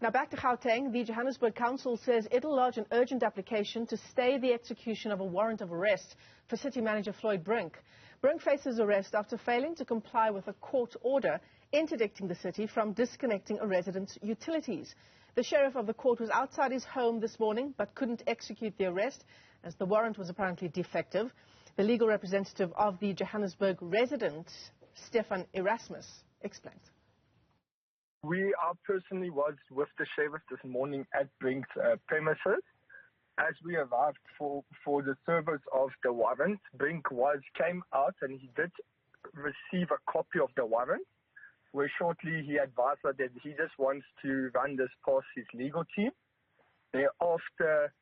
Now back to Gauteng, the Johannesburg Council says it'll lodge an urgent application to stay the execution of a warrant of arrest for City Manager Floyd Brink. Brink faces arrest after failing to comply with a court order interdicting the city from disconnecting a resident's utilities. The sheriff of the court was outside his home this morning but couldn't execute the arrest as the warrant was apparently defective. The legal representative of the Johannesburg resident, Stefan Erasmus, explains. I personally was with the sheriff this morning at Brink's premises. As we arrived for the service of the warrant, Brink came out and he did receive a copy of the warrant, where shortly he advised us that he just wants to run this past his legal team. Thereafter,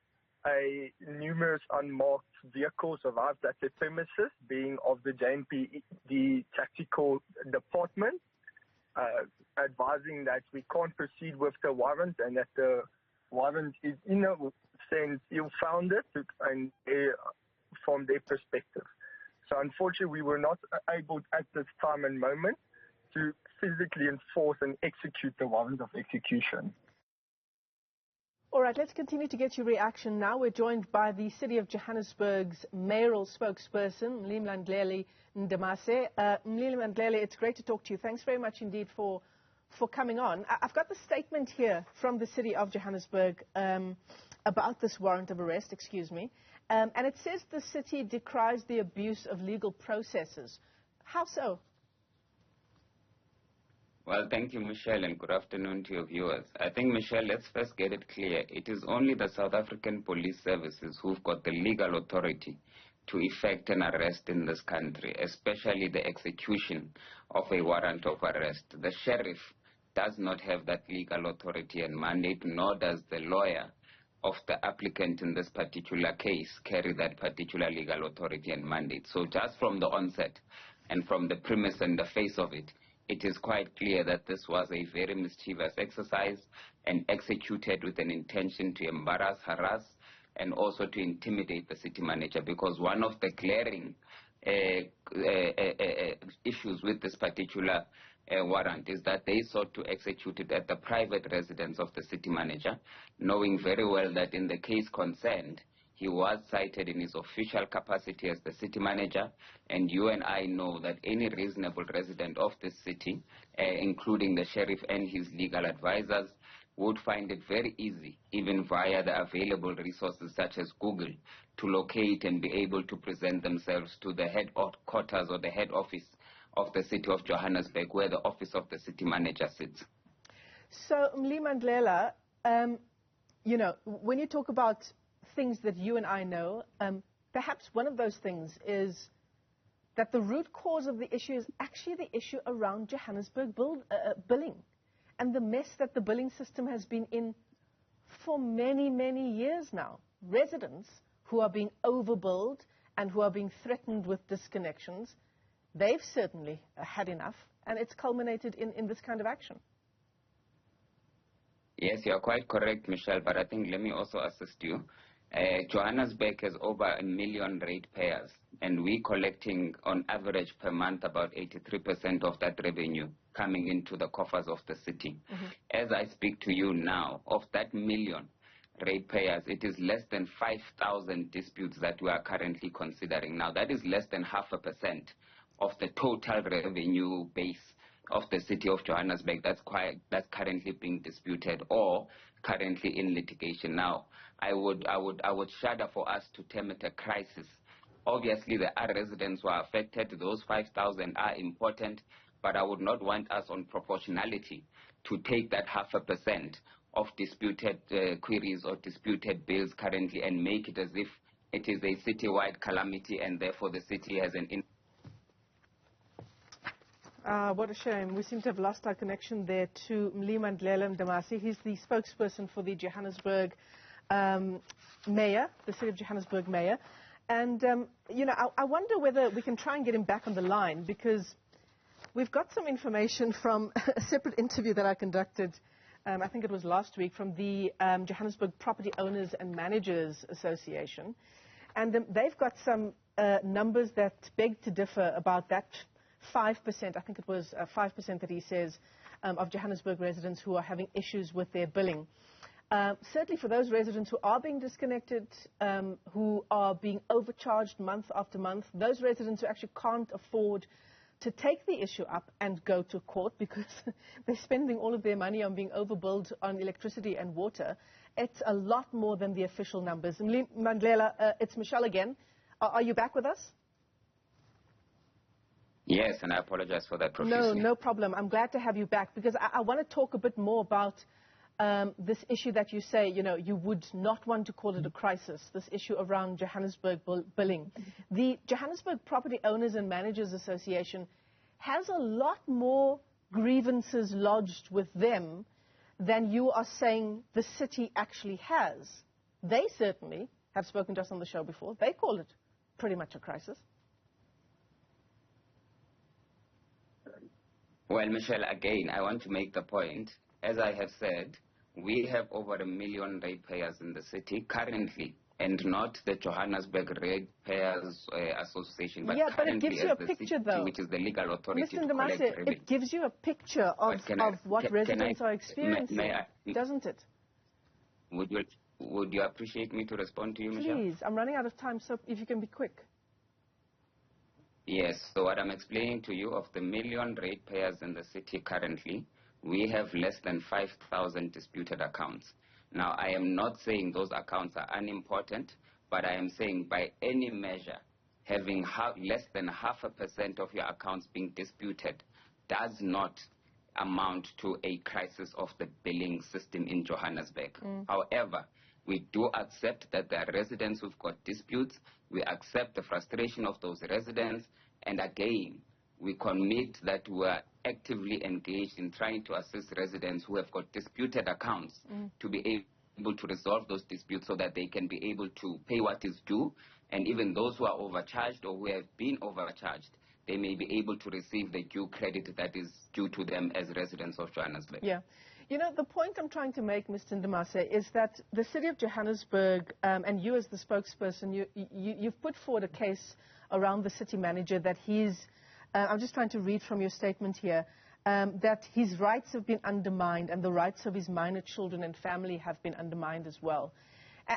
numerous unmarked vehicles arrived at the premises, being of the JMP, the tactical department, advising that we can't proceed with the warrant and that the warrant is, in a sense, ill-founded and from their perspective. So unfortunately, we were not able at this time and moment to physically enforce and execute the warrant of execution. All right, let's continue to get your reaction now. We're joined by the City of Johannesburg's mayoral spokesperson, Mlimandlela Ndamase. Mlimandlela, it's great to talk to you. Thanks very much indeed for coming on. I've got the statement here from the City of Johannesburg about this warrant of arrest, and it says the city decries the abuse of legal processes. How so? Well, thank you, Michelle, and good afternoon to your viewers. I think, Michelle, let's first get it clear. It is only the South African Police Services who've got the legal authority to effect an arrest in this country, especially the execution of a warrant of arrest. The sheriff does not have that legal authority and mandate, nor does the lawyer of the applicant in this particular case carry that particular legal authority and mandate. So just from the onset and from the premise and the face of it, it is quite clear that this was a very mischievous exercise and executed with an intention to embarrass, harass, and also to intimidate the city manager, because one of the glaring issues with this particular warrant is that they sought to execute it at the private residence of the city manager, knowing very well that in the case concerned, he was cited in his official capacity as the city manager, and you and I know that any reasonable resident of this city, including the sheriff and his legal advisors, would find it very easy, even via the available resources such as Google, to locate and be able to present themselves to the headquarters or the head office of the city of Johannesburg, where the office of the city manager sits. So, Mlimandlela, you know, when you talk about things that you and I know, perhaps one of those things is that the root cause of the issue is actually the issue around Johannesburg billing and the mess that the billing system has been in for many, many years now. Residents who are being overbilled and who are being threatened with disconnections, they've certainly had enough, and it's culminated in this kind of action. Yes, you're quite correct, Michelle, but I think let me also assist you. Johannesburg has over 1 million ratepayers, and we're collecting on average per month about 83% of that revenue coming into the coffers of the city. As I speak to you now, of that 1 million ratepayers, it is less than 5,000 disputes that we are currently considering. Now, that is less than 0.5% of the total revenue base of the city of Johannesburg that's currently being disputed or currently in litigation. Now, I would shudder for us to term it a crisis. Obviously, there are residents who are affected. Those 5,000 are important, but I would not want us on proportionality to take that 0.5% of disputed queries or disputed bills currently and make it as if it is a citywide calamity and therefore the city has an what a shame. We seem to have lost our connection there to Mlimandlela Ndamase. He's the spokesperson for the Johannesburg mayor, the City of Johannesburg mayor. And, you know, I wonder whether we can try and get him back on the line, because we've got some information from a separate interview that I conducted, I think it was last week, from the Johannesburg Property Owners and Managers Association. And they've got some numbers that beg to differ about that 5%, I think it was 5% that he says, of Johannesburg residents who are having issues with their billing. Certainly for those residents who are being disconnected, who are being overcharged month after month, those residents who actually can't afford to take the issue up and go to court because they're spending all of their money on being overbilled on electricity and water, it's a lot more than the official numbers. Mlimandlela, it's Michelle again. Are you back with us? Yes, and I apologize for that profusely. No problem. I'm glad to have you back because I want to talk a bit more about this issue that you say, you would not want to call it a crisis, this issue around Johannesburg billing. The Johannesburg Property Owners and Managers Association has a lot more grievances lodged with them than you are saying the city actually has. They certainly have spoken to us on the show before. They call it pretty much a crisis. Well, Michelle, again, I want to make the point. As I have said, we have over 1 million ratepayers in the city currently, and not the Johannesburg Ratepayers Association, but but it gives you a picture, city, though, which is the legal authority Mr. to collect Ndamase, revenue. it gives you a picture of what residents are experiencing, doesn't it? Would you appreciate me to respond to you, Michelle? Please, I'm running out of time, so if you can be quick. Yes, so what I'm explaining to you, of the 1 million ratepayers in the city currently, we have less than 5,000 disputed accounts. Now, I am not saying those accounts are unimportant, but I am saying by any measure, having less than 0.5% of your accounts being disputed does not amount to a crisis of the billing system in Johannesburg. However, we do accept that there are residents who've got disputes. We accept the frustration of those residents. And again, we commit that we are actively engaged in trying to assist residents who have got disputed accounts to be able to resolve those disputes so that they can be able to pay what is due. And even those who are overcharged or who have been overcharged, they may be able to receive the due credit that is due to them as residents of Johannesburg. Yeah. The point I'm trying to make, Mr. Ndamase, is that the city of Johannesburg, and you as the spokesperson, you've put forward a case around the city manager that I'm just trying to read from your statement here, that his rights have been undermined and the rights of his minor children and family have been undermined as well.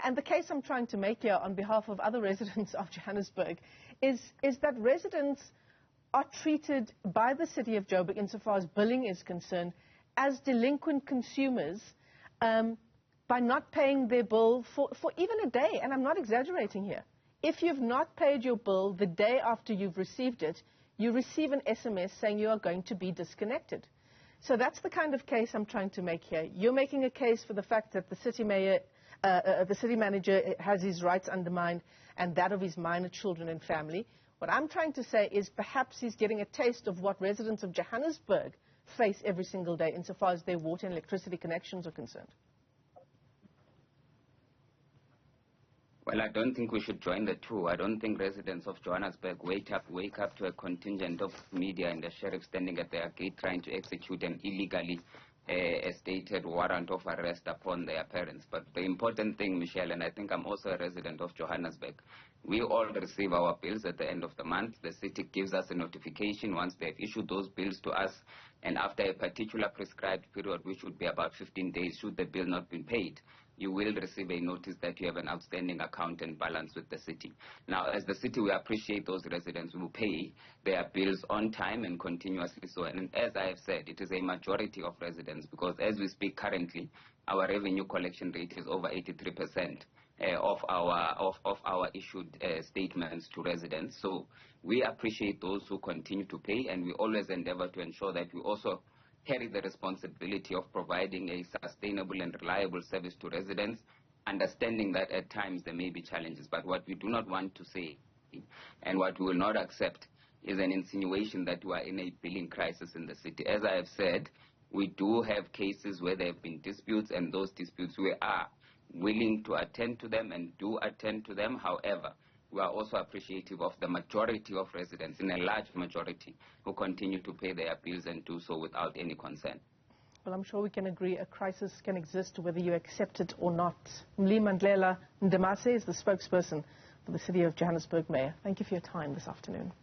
And the case I'm trying to make here on behalf of other residents of Johannesburg is that residents are treated by the city of Joburg, insofar as billing is concerned, as delinquent consumers by not paying their bill for even a day. And I'm not exaggerating here. If you've not paid your bill the day after you've received it, you receive an SMS saying you are going to be disconnected. So that's the kind of case I'm trying to make here. You're making a case for the fact that the city manager has his rights undermined and that of his minor children and family. What I'm trying to say is perhaps he's getting a taste of what residents of Johannesburg face every single day insofar as their water and electricity connections are concerned. Well, I don't think we should join the two. I don't think residents of Johannesburg wake up to a contingent of media and the sheriff standing at their gate trying to execute an illegally stated warrant of arrest upon their parents. But the important thing, Michelle, and I think I'm also a resident of Johannesburg, we all receive our bills at the end of the month. The city gives us a notification once they've issued those bills to us, and after a particular prescribed period, which would be about 15 days, should the bill not be paid, you will receive a notice that you have an outstanding account and balance with the city. Now, as the city, we appreciate those residents who pay their bills on time and continuously so. And as I have said, it is a majority of residents because as we speak currently, our revenue collection rate is over 83% of our issued statements to residents. So we appreciate those who continue to pay, and we always endeavor to ensure that we also carry the responsibility of providing a sustainable and reliable service to residents, understanding that at times there may be challenges. But what we do not want to say and what we will not accept is an insinuation that we are in a billing crisis in the city. As I have said, we do have cases where there have been disputes, and those disputes we are willing to attend to them and do attend to them. However, we are also appreciative of the majority of residents, in a large majority, who continue to pay their bills and do so without any concern. Well, I'm sure we can agree a crisis can exist whether you accept it or not. Mlimandlela Ndamase is the spokesperson for the City of Johannesburg Mayor. Thank you for your time this afternoon.